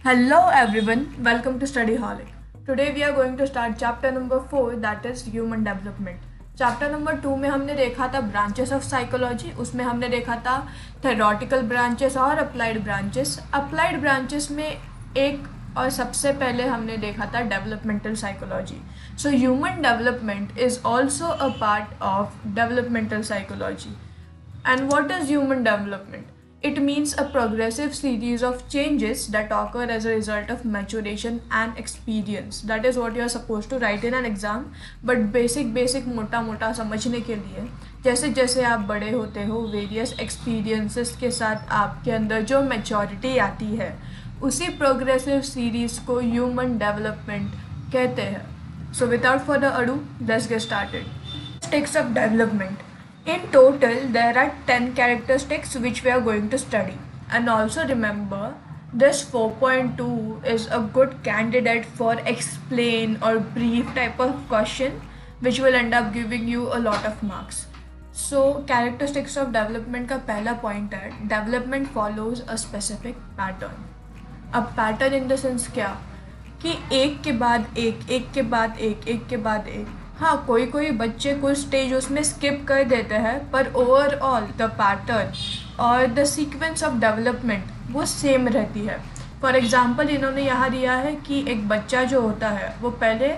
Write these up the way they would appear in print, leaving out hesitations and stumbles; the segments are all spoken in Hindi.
Hello everyone, welcome to Study Holic. Today we are going to start chapter number 4, that is human development. Chapter number 2 में हमने देखा था ब्रांचेस ऑफ साइकोलॉजी. उसमें हमने देखा था थेरोटिकल ब्रांचेस और अप्लाइड ब्रांचेस. अप्लाइड ब्रांचेस में एक और सबसे पहले हमने देखा था developmental psychology. So human development is also a part of developmental psychology. And what is human development? It means a progressive series of changes that occur as a result of maturation and experience. That is what you are supposed to write in an exam. But basic मोटा मोटा समझने के लिए जैसे जैसे आप बड़े होते हो वेरियस एक्सपीरियंसेस के साथ आपके अंदर जो मैच्योरिटी आती है उसी प्रोग्रेसिव सीरीज को ह्यूमन डेवलपमेंट कहते हैं. So without further ado let's get started. Characteristics of development. In total, there are 10 characteristics which we are going to study. And also remember, this 4.2 is a good candidate for explain or brief type of question which will end up giving you a lot of marks. So, characteristics of development का पहला point है development follows a specific pattern. अब pattern in the sense क्या कि एक के बाद एक के बाद एक के बाद एक. हाँ, कोई कोई बच्चे कुछ स्टेज उसमें स्किप कर देते हैं पर ओवरऑल द पैटर्न और द सीक्वेंस ऑफ डेवलपमेंट वो सेम रहती है. फॉर एग्जांपल इन्होंने यहाँ दिया है कि एक बच्चा जो होता है वो पहले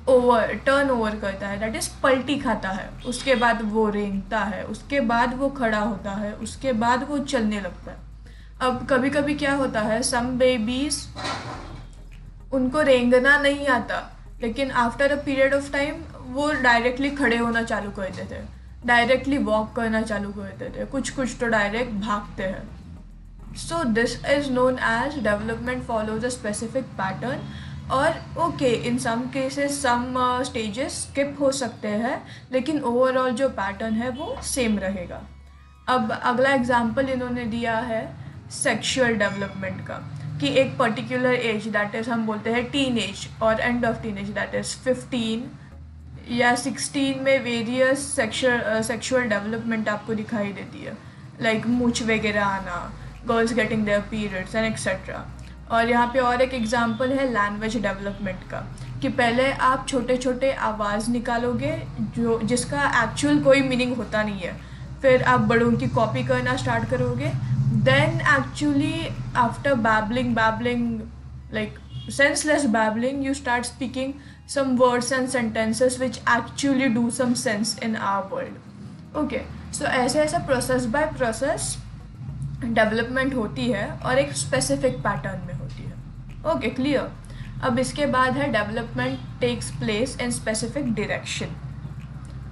टर्न ओवर करता है, दैट इज़ पलटी खाता है, उसके बाद वो रेंगता है, उसके बाद वो खड़ा होता है, उसके बाद वो चलने लगता है. अब कभी कभी क्या होता है, सम बेबीज़ उनको रेंगना नहीं आता लेकिन after a period of time वो डायरेक्टली खड़े होना चालू कर देते हैं, डायरेक्टली वॉक करना चालू कर देते हैं, कुछ कुछ तो डायरेक्ट भागते हैं. So this is known as development follows a specific pattern. और okay, in some cases some stages skip हो सकते हैं लेकिन ओवरऑल जो पैटर्न है वो सेम रहेगा. अब अगला एग्जाम्पल इन्होंने दिया है सेक्शुअल डेवलपमेंट का कि एक पर्टिकुलर एज दैट इज़ हम बोलते हैं टीन एज और end of teen age that is 15 या 16 में वेरियस सेक्शुअल डेवलपमेंट आपको दिखाई देती है, लाइक मूंछ वगैरह आना, girls getting there periods and etcetera. और यहाँ पे और एक एग्जांपल है लैंग्वेज डेवलपमेंट का कि पहले आप छोटे छोटे आवाज़ निकालोगे जो जिसका एक्चुअल कोई मीनिंग होता नहीं है, फिर आप बड़ों की कॉपी करना स्टार्ट करोगे. Then actually after babbling like senseless babbling, you start speaking some words and sentences which actually do some sense in our world. Okay, so ऐसे ऐसा प्रोसेस बाय प्रोसेस डेवलपमेंट होती है और एक स्पेसिफिक पैटर्न में होती है. Okay, clear. अब इसके बाद है development takes place in specific direction.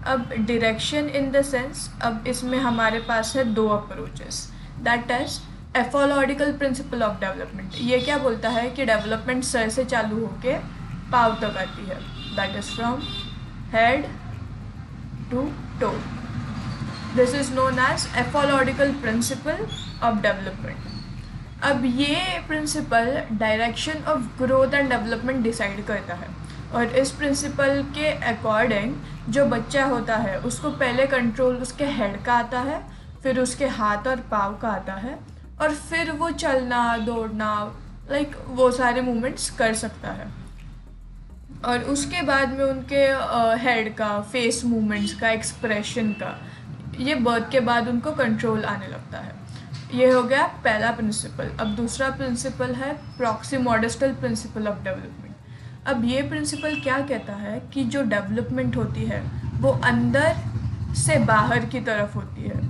अब डायरेक्शन इन द सेंस, अब इसमें हमारे पास है दो approaches, that is ephological principle of development. ये क्या बोलता है कि डेवलपमेंट सर से चालू होके पाँव तक आती है, that is from head to toe. This is known as ephological principle of development. अब ये principle direction of growth and development decide करता है और इस प्रिंसिपल के अकॉर्डिंग जो बच्चा होता है उसको पहले कंट्रोल उसके हेड का आता है, फिर उसके हाथ और पाँव का आता है और फिर वो चलना दौड़ना लाइक वो सारे मूवमेंट्स कर सकता है. और उसके बाद में उनके हेड का, फेस मूवमेंट्स का, एक्सप्रेशन का, ये बर्थ के बाद उनको कंट्रोल आने लगता है. ये हो गया पहला प्रिंसिपल. अब दूसरा प्रिंसिपल है प्रॉक्सिमोडिस्टल प्रिंसिपल ऑफ डेवलपमेंट. अब ये प्रिंसिपल क्या कहता है कि जो डेवलपमेंट होती है वो अंदर से बाहर की तरफ होती है.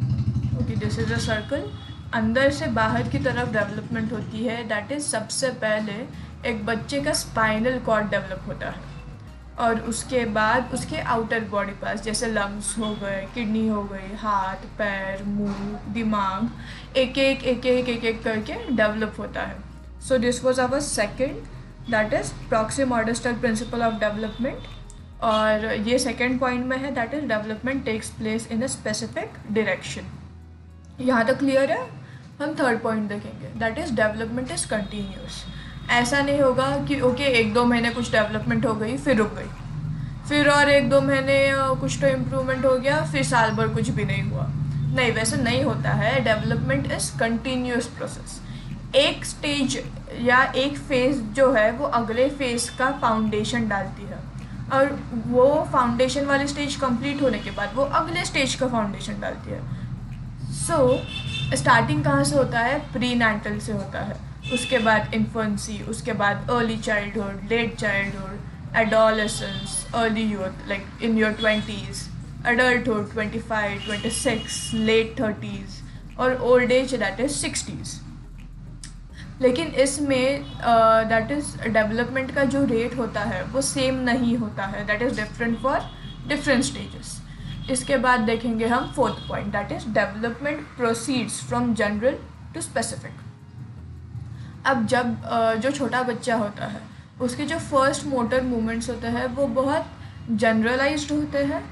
Okay, this is a circle. अंदर से बाहर की तरफ डेवलपमेंट होती है, दैट इज़ सबसे पहले एक बच्चे का स्पाइनल कॉर्ड डेवलप होता है और उसके बाद उसके आउटर बॉडी पार्ट्स जैसे लंग्स हो गए, किडनी हो गई, हाथ, पैर, मुंह, दिमाग, एक एक करके डेवलप होता है. So this was our second, that is proximodistal principle of development. और ये सेकंड पॉइंट में है, that is development takes place in a specific direction. यहाँ तक क्लियर है. हम थर्ड पॉइंट देखेंगे, that is development is continuous. ऐसा नहीं होगा कि ओके एक दो महीने कुछ डेवलपमेंट हो गई फिर रुक गई, फिर और एक दो महीने कुछ तो इम्प्रूवमेंट हो गया फिर साल भर कुछ भी नहीं हुआ. नहीं, वैसे नहीं होता है. Development is continuous process. एक स्टेज या एक फेज़ जो है वो अगले फेज़ का फाउंडेशन डालती है, और वो फाउंडेशन वाली स्टेज कंप्लीट होने के बाद वो अगले स्टेज का फाउंडेशन डालती है। सो स्टार्टिंग कहाँ से होता है? प्री नेटल से होता है, उसके बाद इन्फेंसी, उसके बाद early childhood, late childhood, adolescence, early youth like in your 20s, adulthood 25, 26, late 30s, और old age that is 60s। लेकिन इसमें दैट इज़ डेवलपमेंट का जो रेट होता है वो सेम नहीं होता है, that is different for different stages. इसके बाद देखेंगे हम fourth point, that is development proceeds from general to specific. अब जब जो छोटा बच्चा होता है उसके जो फर्स्ट मोटर मूवमेंट्स होते हैं वो बहुत जनरलाइज्ड होते हैं,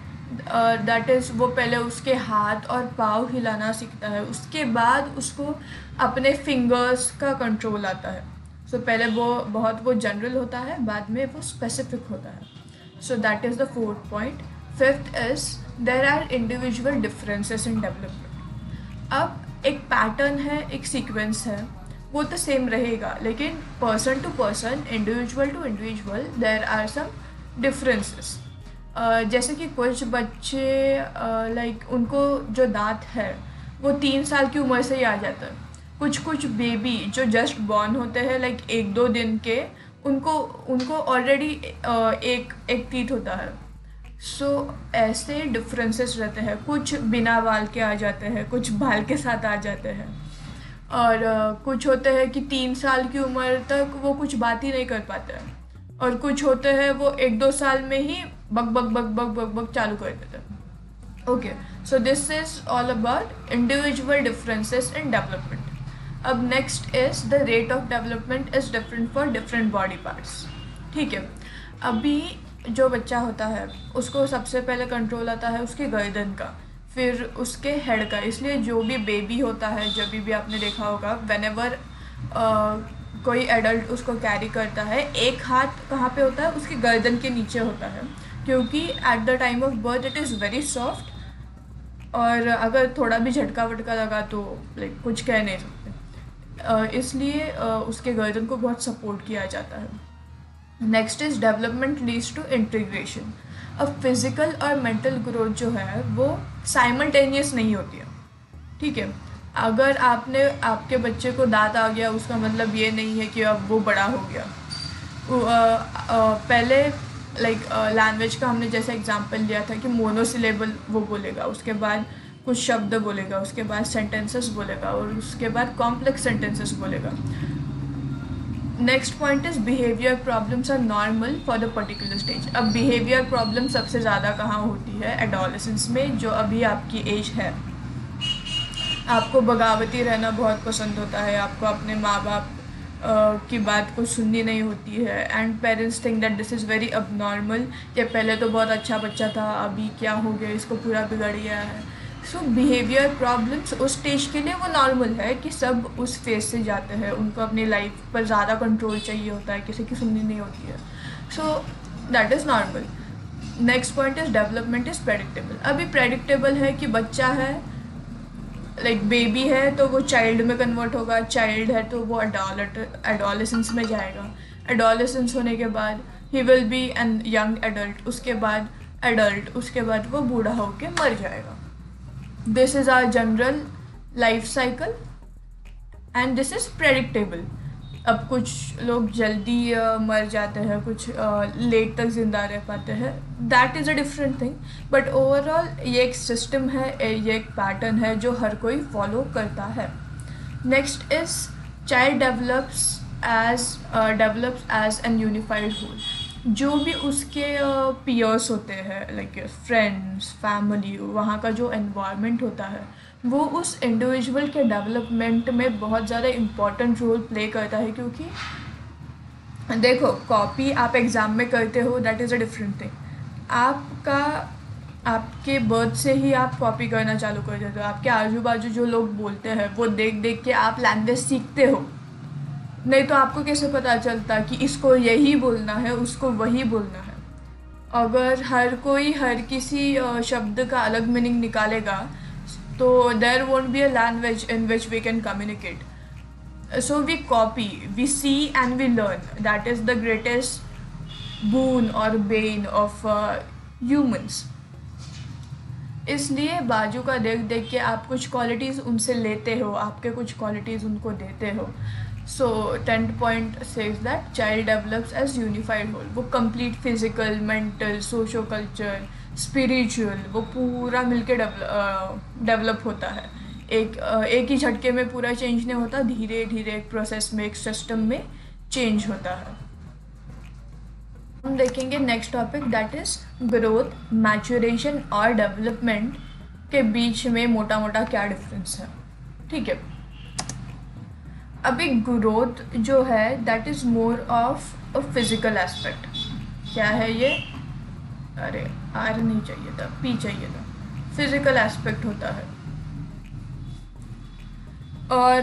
दैट इज़ वो पहले उसके हाथ और पाँव हिलाना सीखता है, उसके बाद उसको अपने फिंगर्स का कंट्रोल आता है। सो पहले वो जनरल होता है, बाद में वो स्पेसिफिक होता है। So that is the fourth point. Fifth is there are individual differences in development. अब एक पैटर्न है, एक सीक्वेंस है, वो तो सेम रहेगा, लेकिन person to person, individual to individual there are some differences. जैसे कि कुछ बच्चे लाइक उनको जो दांत है वो 3 साल की उम्र से ही आ जाता है। कुछ बेबी जो जस्ट बॉर्न होते हैं लाइक 1-2 दिन के, उनको ऑलरेडी एक टीथ होता है। सो ऐसे डिफरेंसेस रहते हैं। कुछ बिना बाल के आ जाते हैं, कुछ बाल के साथ आ जाते हैं, और कुछ होते हैं कि 3 साल की उम्र तक वो कुछ बात ही नहीं कर पाते हैं, और कुछ होते हैं वो 1-2 साल में ही बक बक बक बक बक बक चालू कर देते हैं। Okay, so this is all about individual differences in development. अब next is the rate of development is different for different body parts. ठीक है, अभी जो बच्चा होता है उसको सबसे पहले कंट्रोल आता है उसके गर्दन का, फिर उसके हेड का। इसलिए जो भी बेबी होता है, जब भी आपने देखा होगा, व्हेनेवर कोई एडल्ट उसको कैरी करता है, एक हाथ कहाँ पे होता है? उसकी गर्दन के नीचे होता है, क्योंकि at the time of birth it is very soft, और अगर थोड़ा भी झटका वटका लगा तो लाइक कुछ कह नहीं सकते, इसलिए उसके गर्दन को बहुत सपोर्ट किया जाता है। Next is development leads to integration. अब फिज़िकल और मेंटल ग्रोथ जो है वो साइमल्टेनियस नहीं होती है। ठीक है, अगर आपके बच्चे को दांत आ गया उसका मतलब ये नहीं है कि अब वो बड़ा हो गया। पहले लाइक लैंग्वेज का हमने जैसे एग्जांपल लिया था कि मोनोसिलेबल वो बोलेगा, उसके बाद कुछ शब्द बोलेगा, उसके बाद सेंटेंसेस बोलेगा, और उसके बाद कॉम्प्लेक्स सेंटेंसेस बोलेगा। Next point is behaviour problems are normal for the particular stage. अब बिहेवियर प्रॉब्लम सबसे ज़्यादा कहाँ होती है? एडोलेसेंस में, जो अभी आपकी एज है। आपको बगावती रहना बहुत पसंद होता है, आपको अपने माँ बाप की बात को सुननी नहीं होती है, and parents think that this is very abnormal. ये पहले तो बहुत अच्छा बच्चा था, अभी क्या हो गया, इसको पूरा बिगड़ गया है। सो बिहेवियर प्रॉब्लम्स उस स्टेज के लिए वो नॉर्मल है कि सब उस फेज से जाते हैं, उनको अपनी लाइफ पर ज़्यादा कंट्रोल चाहिए होता है, किसी की सुननी नहीं होती है। So that is normal. Next point is development is predictable. अभी प्रेडिक्टेबल है कि बच्चा है, लाइक बेबी है तो वो चाइल्ड में कन्वर्ट होगा, चाइल्ड है तो वो एडोलेसेंस में जाएगा, एडोलेसेंस होने के बाद ही will be an young adult, उसके बाद एडल्ट, उसके बाद वो बूढ़ा होके मर जाएगा। This is our general life cycle and this is predictable. अब कुछ लोग जल्दी मर जाते हैं, कुछ लेट तक ज़िंदा रह पाते हैं, that is a different thing, but overall ये एक सिस्टम है, ये एक पैटर्न है जो हर कोई फॉलो करता है। Next is child develops as an unified whole. जो भी उसके पीयर्स होते हैं, लाइक फ्रेंड्स, फैमिली, वहाँ का जो एनवायरनमेंट होता है वो उस इंडिविजुअल के डेवलपमेंट में बहुत ज़्यादा इम्पॉर्टेंट रोल प्ले करता है। क्योंकि देखो, कॉपी आप एग्ज़ाम में करते हो, that is a different thing. आपके बर्थ से ही आप कॉपी करना चालू कर देते हो। आपके आजू बाजू जो लोग बोलते हैं वो देख देख के आप लैंग्वेज सीखते हो, नहीं तो आपको कैसे पता चलता कि इसको यही बोलना है, उसको वही बोलना है। अगर हर कोई हर किसी शब्द का अलग मीनिंग निकालेगा तो there won't be a language in which we can communicate. So we copy, we see and we learn. That is the greatest boon or bane of humans. इसलिए बाजू का देख देख के आप कुछ क्वालिटीज़ उनसे लेते हो, आपके कुछ क्वालिटीज़ उनको देते हो. सो 10th point says that child develops as unified whole. वो complete physical, mental, socio culture, spiritual, वो पूरा मिलके डेवलप होता है. एक ही झटके में पूरा चेंज नहीं होता, धीरे धीरे एक प्रोसेस में, एक सिस्टम में चेंज होता है. हम देखेंगे next topic, that is growth, maturation और डेवलपमेंट के बीच में मोटा मोटा क्या डिफरेंस है. ठीक है, अभी ग्रोथ जो है that is more of a physical aspect. क्या है ये? अरे आर नहीं चाहिए था, पी चाहिए था. फिजिकल एस्पेक्ट होता है और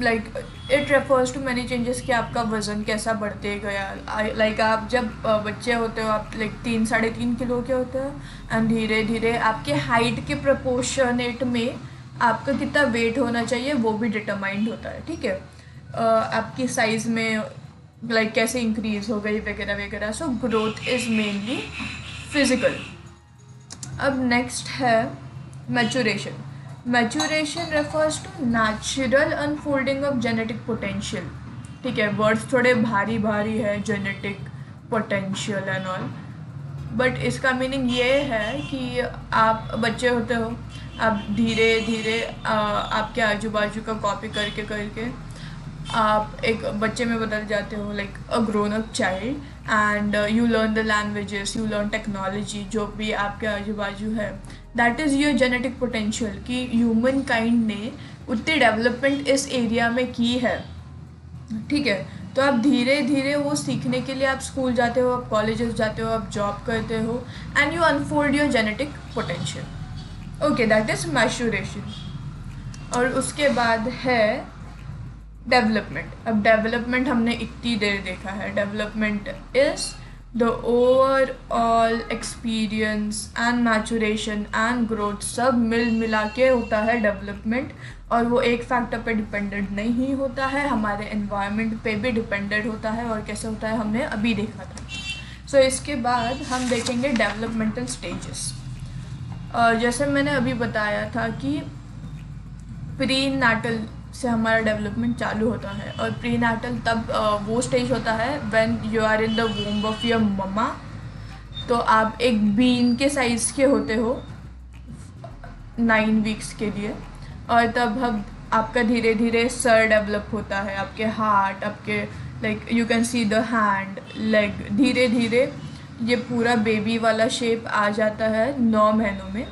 like it refers to many changes कि आपका वज़न कैसा बढ़ते गया. लाइक आप जब बच्चे होते हो, आप लाइक 3-3.5 किलो के होते हो एंड धीरे धीरे आपके हाइट के प्रपोर्शनेट में आपका कितना वेट होना चाहिए वो भी डिटरमाइंड होता है. ठीक है, आपकी साइज़ में लाइक कैसे इंक्रीज हो गई वगैरह वगैरह. So growth is mainly physical. अब नेक्स्ट है maturation. Maturation refers to natural unfolding of genetic potential. ठीक है, वर्ड्स थोड़े भारी भारी है, genetic potential and all, but इसका मीनिंग ये है कि आप बच्चे होते हो, आप धीरे धीरे आपके आजू बाजू का कॉपी करके करके आप एक बच्चे में बदल जाते हो, like a grown up child, and you learn the languages, you learn technology, जो भी आपके आजू बाजू है. That is your genetic potential कि ह्यूमन काइंड ने उतनी डेवलपमेंट इस एरिया में की है. ठीक है, तो आप धीरे धीरे वो सीखने के लिए आप स्कूल जाते हो, आप कॉलेजेस जाते हो, आप जॉब करते हो and you unfold your genetic potential. Okay, that is maturation. और उसके बाद है डेवलपमेंट. अब डेवलपमेंट हमने इतनी देर देखा है. Development is the overall experience and maturation and growth, सब मिला के होता है डेवलपमेंट. और वो एक फैक्टर पे डिपेंडेंट नहीं होता है, हमारे एनवायरनमेंट पे भी डिपेंडेंट होता है. और कैसे होता है हमने अभी देखा था. सो इसके बाद हम देखेंगे डेवलपमेंटल स्टेजेस. जैसे मैंने अभी बताया था कि प्री नाटल से हमारा डेवलपमेंट चालू होता है. और प्री नाटल तब वो स्टेज होता है when you are in the womb of your mama. तो आप एक बीन के साइज़ के होते हो 9 वीक्स के लिए. और तब हम आपका धीरे धीरे सर डेवलप होता है, आपके हार्ट, आपके like you can see the hand, leg. धीरे धीरे ये पूरा बेबी वाला शेप आ जाता है 9 महीनों में.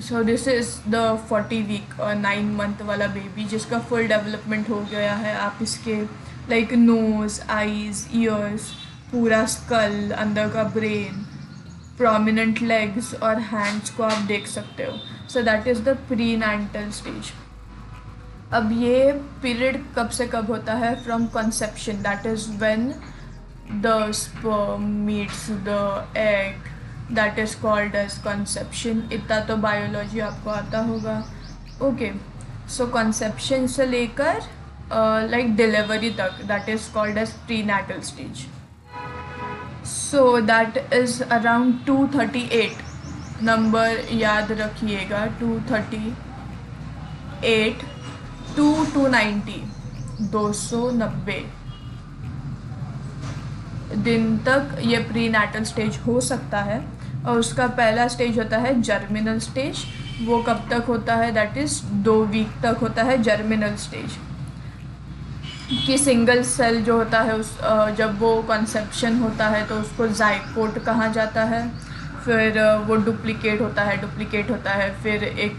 So this is the 40 week और 9 मंथ वाला बेबी जिसका फुल डेवलपमेंट हो गया है. आप इसके लाइक नोज़, आईज़, ईयर्स, पूरा स्कल, अंदर का ब्रेन, प्रोमिनेंट लेग्स और हैंड्स को आप देख सकते हो. So that is the prenatal stage. अब ये पीरियड कब से कब होता है? From conception, that is when the sperm meets the egg, that is called as conception. इतना तो बायोलॉजी आपको आता होगा. ओके, सो कंसेप्शन से लेकर लाइक डिलीवरी तक, that is called as prenatal stage. So that is around 238. Number याद रखिएगा, 238 to 290, 290 दिन तक ये प्री नाटल स्टेज हो सकता है. और उसका पहला स्टेज होता है जर्मिनल स्टेज. वो कब तक होता है? दैट इज़ 2 वीक तक होता है जर्मिनल स्टेज. कि सिंगल सेल जो होता है उस जब वो कंसेप्शन होता है तो उसको जाइकोट कहा जाता है. फिर वो डुप्लिकेट होता है, फिर एक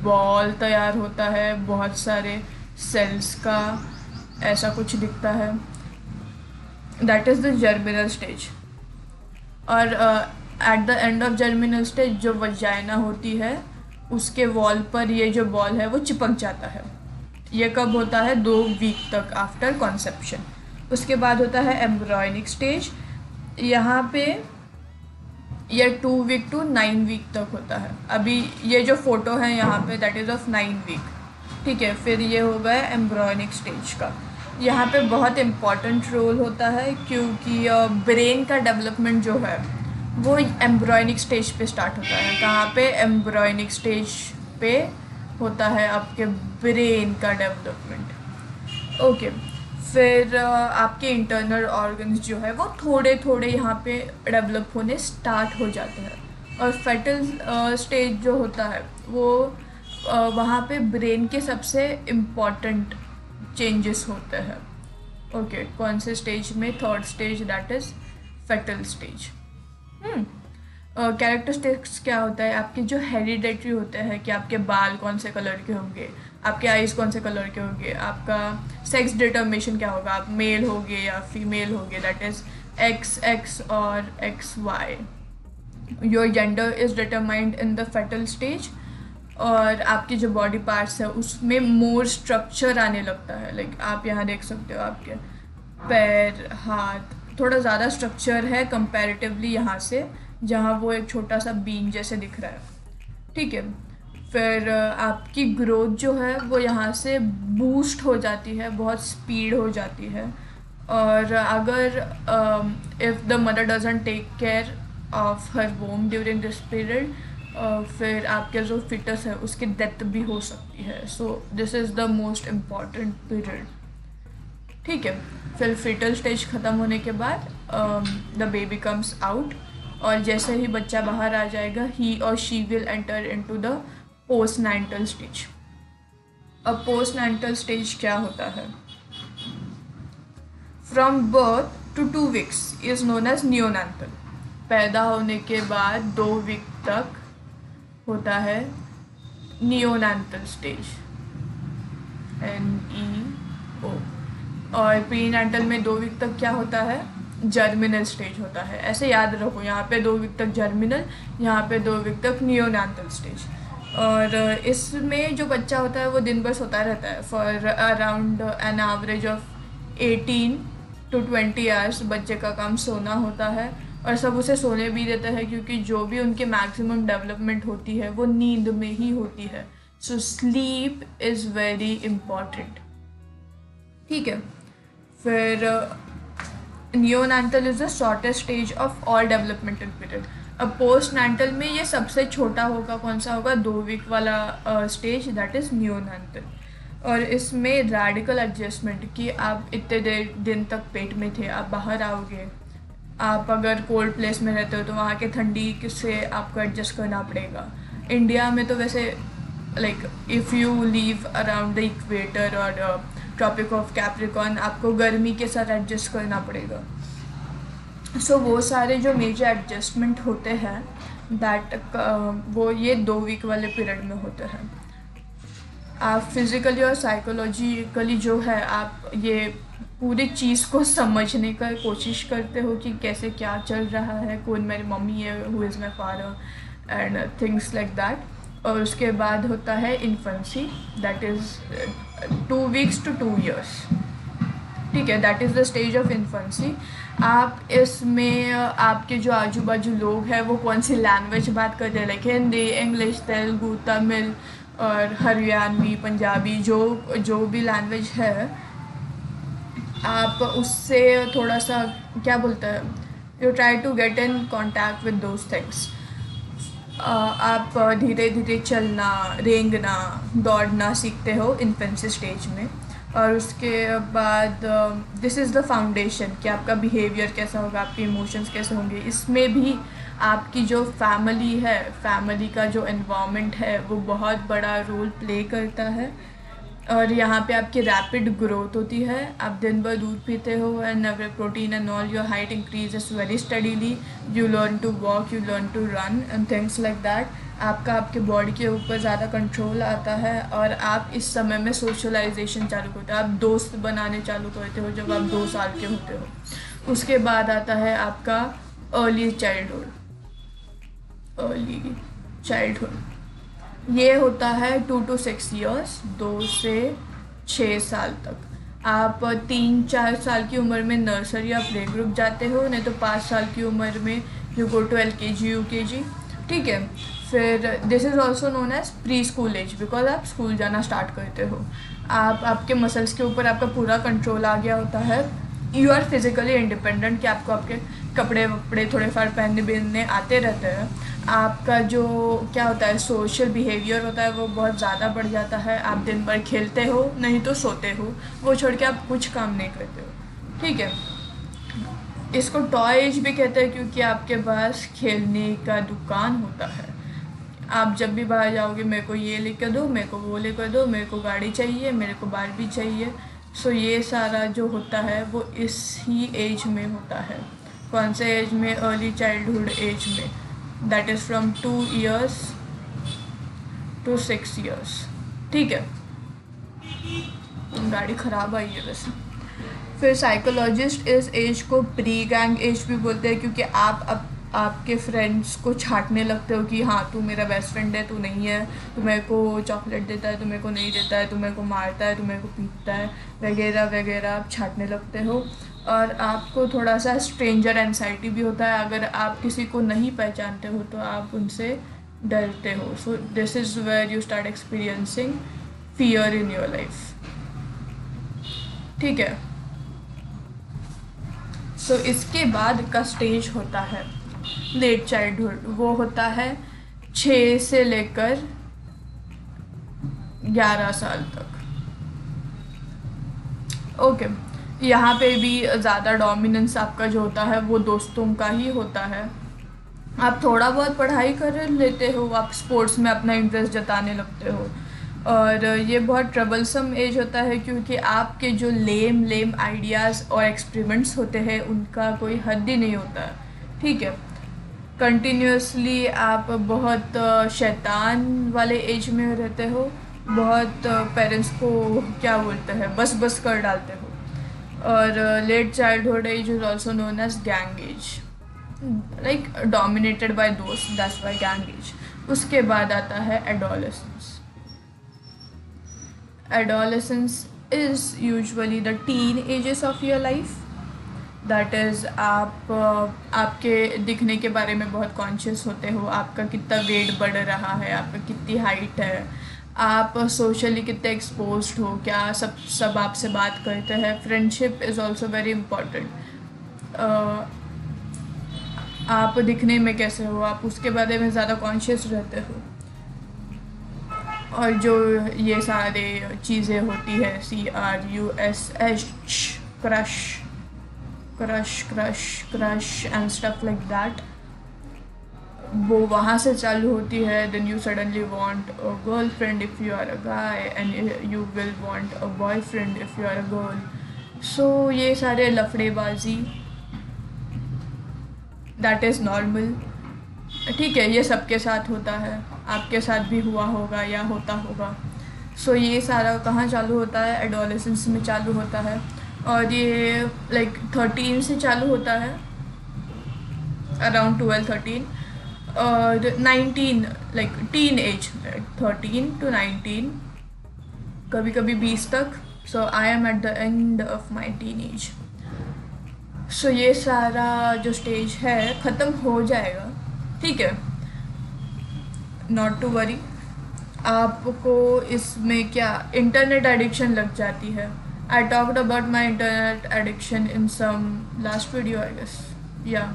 बॉल तैयार होता है बहुत सारे सेल्स का, ऐसा कुछ दिखता है. That is the germinal stage. और at the end of germinal stage जो वजाइना होती है उसके वॉल पर ये जो बॉल है वो चिपक जाता है. ये कब होता है? 2 वीक तक आफ्टर कॉन्सेप्शन. उसके बाद होता है एम्ब्रॉयनिक स्टेज. यहाँ पे ये 2 वीक to 9 वीक तक होता है. अभी ये जो फ़ोटो है यहाँ पे दैट इज़ ऑफ 9 वीक. ठीक है, फिर ये हो गया एम्ब्रॉयनिक स्टेज का। यहाँ पे बहुत इम्पॉर्टेंट रोल होता है क्योंकि ब्रेन का डेवलपमेंट जो है वो एम्ब्रॉयनिक स्टेज पे स्टार्ट होता है। कहाँ पे? एम्ब्रॉयनिक स्टेज पे होता है आपके ब्रेन का डेवलपमेंट। ओके, फिर आपके इंटरनल ऑर्गन्स जो है वो थोड़े थोड़े यहाँ पे डेवलप होने स्टार्ट हो जाते हैं। और फेटल स्टेज जो होता है वो वहाँ पे ब्रेन के सबसे इम्पॉर्टेंट चेंजेस होते हैं। ओके, कौन से स्टेज में? Third stage, that is foetal stage. Characteristics क्या होता है आपके? जो हेरिडेटरी होते हैं कि आपके बाल कौन से कलर के होंगे, आपके आइज़ कौन से कलर के होंगे, आपका सेक्स डिटर्मिनेशन क्या होगा, आप मेल होगे या फीमेल होगे, दैट इज़ XX और XY। Your gender is determined in the foetal stage. और आपके जो बॉडी पार्ट्स है उसमें मोर स्ट्रक्चर आने लगता है। लाइक आप यहाँ देख सकते हो आपके पैर, हाथ, थोड़ा ज़्यादा स्ट्रक्चर है कंपैरेटिवली यहाँ से, जहाँ वो एक छोटा सा बीन जैसे दिख रहा है। ठीक है, फिर आपकी ग्रोथ जो है वो यहाँ से बूस्ट हो जाती है, बहुत स्पीड हो जाती है। और अगर if the mother doesn't take care of her womb during this period, फिर आपके जो फिटस है उसकी डेथ भी हो सकती है। So this is the most important period. ठीक है, फिर फिटल स्टेज ख़त्म होने के बाद द बेबी कम्स आउट, और जैसे ही बच्चा बाहर आ जाएगा ही और she will enter into the postnatal stage. अब पोस्टनैंटल स्टेज क्या होता है? From birth to 2 weeks is known as neonatal. पैदा होने के बाद 2 वीक तक होता है नियोनैंटल स्टेज, NEO। और प्रीनैंटल में 2 वीक तक क्या होता है? जर्मिनल स्टेज होता है। ऐसे याद रखो, यहाँ पे 2 वीक तक जर्मिनल, यहाँ पे 2 वीक तक नियोनैंटल स्टेज। और इसमें जो बच्चा होता है वो दिन भर सोता रहता है for around an average of 18 to 20 hours. बच्चे का काम सोना होता है और सब उसे सोने भी देता है क्योंकि जो भी उनके मैक्सिमम डेवलपमेंट होती है वो नींद में ही होती है। So sleep is very important. ठीक है, फिर neonatal is the shortest stage of all developmental period. अब पोस्टनैंटल में ये सबसे छोटा होगा, कौन सा होगा? 2 वीक वाला स्टेज, दैट इज़ नियोनैंटल। और इसमें रैडिकल एडजस्टमेंट कि आप इतने दिन तक पेट में थे, आप बाहर आओगे, आप अगर कोल्ड प्लेस में रहते हो तो वहाँ के ठंडी से आपको एडजस्ट करना पड़ेगा। इंडिया में तो वैसे like if you leave around the equator और ट्रॉपिक ऑफ कैप्रिकॉर्न, आपको गर्मी के साथ एडजस्ट करना पड़ेगा। सो वो सारे जो मेजर एडजस्टमेंट होते हैं दैट वो ये 2 वीक वाले पीरियड में होते हैं। आप फिज़िकली और साइकोलॉजिकली जो है आप ये पूरी चीज़ को समझने का कोशिश करते हो कि कैसे क्या चल रहा है, कौन मेरी मम्मी है, who is my father and things like that. और उसके बाद होता है infancy, that is 2 weeks to 2 years। ठीक है, that is the stage of infancy. आप इसमें आपके जो आजू बाजू लोग हैं वो कौन सी लैंग्वेज बात करते हैं, लाइक हिंदी, इंग्लिश, तेलुगु, तमिल और हरियाणवी, पंजाबी, जो भी लैंग्वेज है, आप उससे थोड़ा सा क्या बोलते हैं, you try to get in contact with those things. आप धीरे धीरे चलना, रेंगना, दौड़ना सीखते हो इन्फेंसी स्टेज में। और उसके बाद दिस इज़ द फाउंडेशन कि आपका बिहेवियर कैसा होगा, आपके इमोशंस कैसे होंगे। इसमें भी आपकी जो फैमिली है, फैमिली का जो एनवायरनमेंट है वो बहुत बड़ा रोल प्ले करता है। और यहाँ पे आपकी रैपिड ग्रोथ होती है, आप दिन भर दूध पीते हो and protein and all, your height increases very steadily, you learn to walk, you learn to run and things like that. आपके बॉडी के ऊपर ज़्यादा कंट्रोल आता है और आप इस समय में सोशलाइजेशन चालू करते हो, आप दोस्त बनाने चालू करते हो जब आप 2 साल के होते हो। उसके बाद आता है आपका अर्ली चाइल्डहुड। ये होता है 2 to 6 years, 2 से 6 साल तक। आप 3-4 साल की उम्र में नर्सरी या प्ले ग्रुप जाते हो, नहीं तो 5 साल की उम्र में you go to LKG UKG। ठीक है, फिर this is also known as pre school age, because आप स्कूल जाना स्टार्ट करते हो, आपके मसल्स के ऊपर आपका पूरा कंट्रोल आ गया होता है, यू आर फिजिकली इंडिपेंडेंट कि आपको आपके कपड़े वपड़े थोड़े फार पहनने आते रहते हैं, आपका जो क्या होता है सोशल बिहेवियर होता है वो बहुत ज़्यादा बढ़ जाता है, आप दिन भर खेलते हो नहीं तो सोते हो, वो छोड़ के आप कुछ काम नहीं करते हो, ठीक है। इसको टॉय एज भी कहते हैं क्योंकि आपके पास खेलने का दुकान होता है, आप जब भी बाहर जाओगे मेरे को ये लेकर दो, मेरे को वो लेकर दो, मेरे को गाड़ी चाहिए, मेरे को बारबी चाहिए। सो ये सारा जो होता है वो इस ही एज में होता है। कौन से एज में? अर्ली चाइल्डहुड एज में, that is from 2 years to 6 years, ठीक है। गाड़ी ख़राब आई है वैसे। फिर साइकोलॉजिस्ट इस एज को प्री गैंग एज भी बोलते हैं क्योंकि आप आपके फ्रेंड्स को छांटने लगते हो कि हाँ तू मेरा बेस्ट फ्रेंड है, तू नहीं है, तू मेरे को चॉकलेट देता है, तू मेरे को नहीं देता है, तू मेरे को मारता है, तू मेरे को पीटता है, वगैरह वगैरह आप छांटने लगते हो। और आपको थोड़ा सा स्ट्रेंजर एंजाइटी भी होता है, अगर आप किसी को नहीं पहचानते हो तो आप उनसे डरते हो। So this is where you start experiencing fear in your life, ठीक है। सो इसके बाद का स्टेज होता है लेट चाइल्डहुड, वो होता है 6 से लेकर 11 साल तक, ओके। यहाँ पे भी ज़्यादा डोमिनेंस आपका जो होता है वो दोस्तों का ही होता है, आप थोड़ा बहुत पढ़ाई कर लेते हो, आप स्पोर्ट्स में अपना इंटरेस्ट जताने लगते हो, और ये बहुत ट्रबलसम एज होता है क्योंकि आपके जो लेम आइडियाज़ और एक्सपेरिमेंट्स होते हैं उनका कोई हद ही नहीं होता है, ठीक है। कंटिन्यूसली आप बहुत शैतान वाले एज में रहते हो, बहुत पेरेंट्स को क्या बोलते हैं बस कर डालते हो। और late childhood age is also known as gang age, like dominated by दोस्त, दैट्स वाई गैंग एज। उसके बाद आता है adolescence. Adolescence is usually the teen ages of your life, that is आप आपके दिखने के बारे में बहुत कॉन्शियस होते हो, आपका कितना वेट बढ़ रहा है, आपका कितनी हाइट है, आप सोशली कितने एक्सपोज्ड हो, क्या सब आपसे बात करते हैं। Friendship is also very important, आप दिखने में कैसे हो, आप उसके बारे में ज़्यादा कॉन्शियस रहते हो। और जो ये सारे चीज़ें होती है CRUSH, crush and stuff like that, वो वहाँ से चालू होती है। Then you suddenly want a girlfriend if you are a guy, and you will want a boyfriend if you are a girl. सो ये सारे लफड़ेबाजी, दैट इज़ नॉर्मल, ठीक है, ये सबके साथ होता है, आपके साथ भी हुआ होगा या होता होगा। सो ये सारा कहाँ चालू होता है? एडोलेसेंस में चालू होता है, और ये लाइक 13 से चालू होता है, अराउंड 12-13, और 19 लाइक टीन एज, 13 to 19, कभी कभी 20 तक। So I am at the end of my teenage. So ये सारा जो स्टेज है ख़त्म हो जाएगा, ठीक है, नॉट टू वरी। आपको इसमें क्या इंटरनेट एडिक्शन लग जाती है। I talked about my internet addiction in some last video I guess, या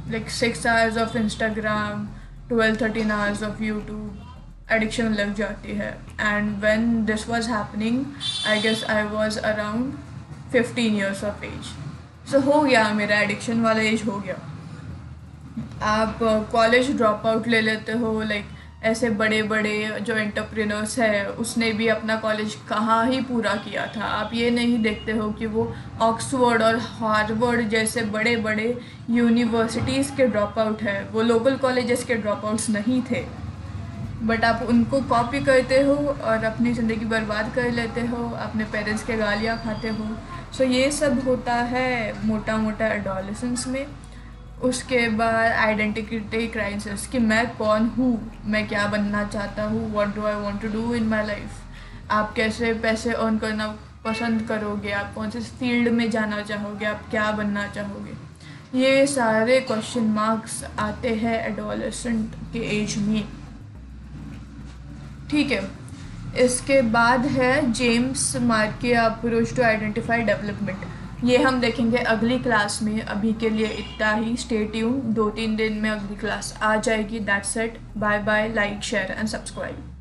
like 6 hours of Instagram, 12-13 hours of YouTube addiction लग जाती है। And when this was happening, I guess I was around 15 years of age. So हो गया मेरा एडिक्शन वाला एज हो गया। आप कॉलेज ड्रॉप आउट ले लेते हो, लाइक ऐसे बड़े बड़े जो एंटरप्रेन्योर्स है उसने भी अपना कॉलेज कहाँ ही पूरा किया था। आप ये नहीं देखते हो कि वो ऑक्सफोर्ड और हार्वर्ड जैसे बड़े बड़े यूनिवर्सिटीज़ के ड्रॉप आउट है, वो लोकल कॉलेजेस के ड्रॉप आउट्स नहीं थे, बट आप उनको कॉपी करते हो और अपनी ज़िंदगी बर्बाद कर लेते हो, अपने पेरेंट्स के गालियाँ खाते हो। सो ये सब होता है मोटा मोटा एडोलेसेंस में। उसके बाद आइडेंटिटी क्राइसिस कि मैं कौन हूँ, मैं क्या बनना चाहता हूँ, what do I want to do in my life. आप कैसे पैसे अर्न करना पसंद करोगे, आप कौन से फील्ड में जाना चाहोगे, आप क्या बनना चाहोगे। ये सारे क्वेश्चन मार्क्स आते हैं एडोलेसेंट के एज में, ठीक है। इसके बाद है जेम्स मार्के अप्रोच टू आइडेंटिफाई डेवलपमेंट, ये हम देखेंगे अगली क्लास में। अभी के लिए इतना ही, स्टे ट्यून, 2-3 दिन में अगली क्लास आ जाएगी। That's it, bye bye, like share and subscribe.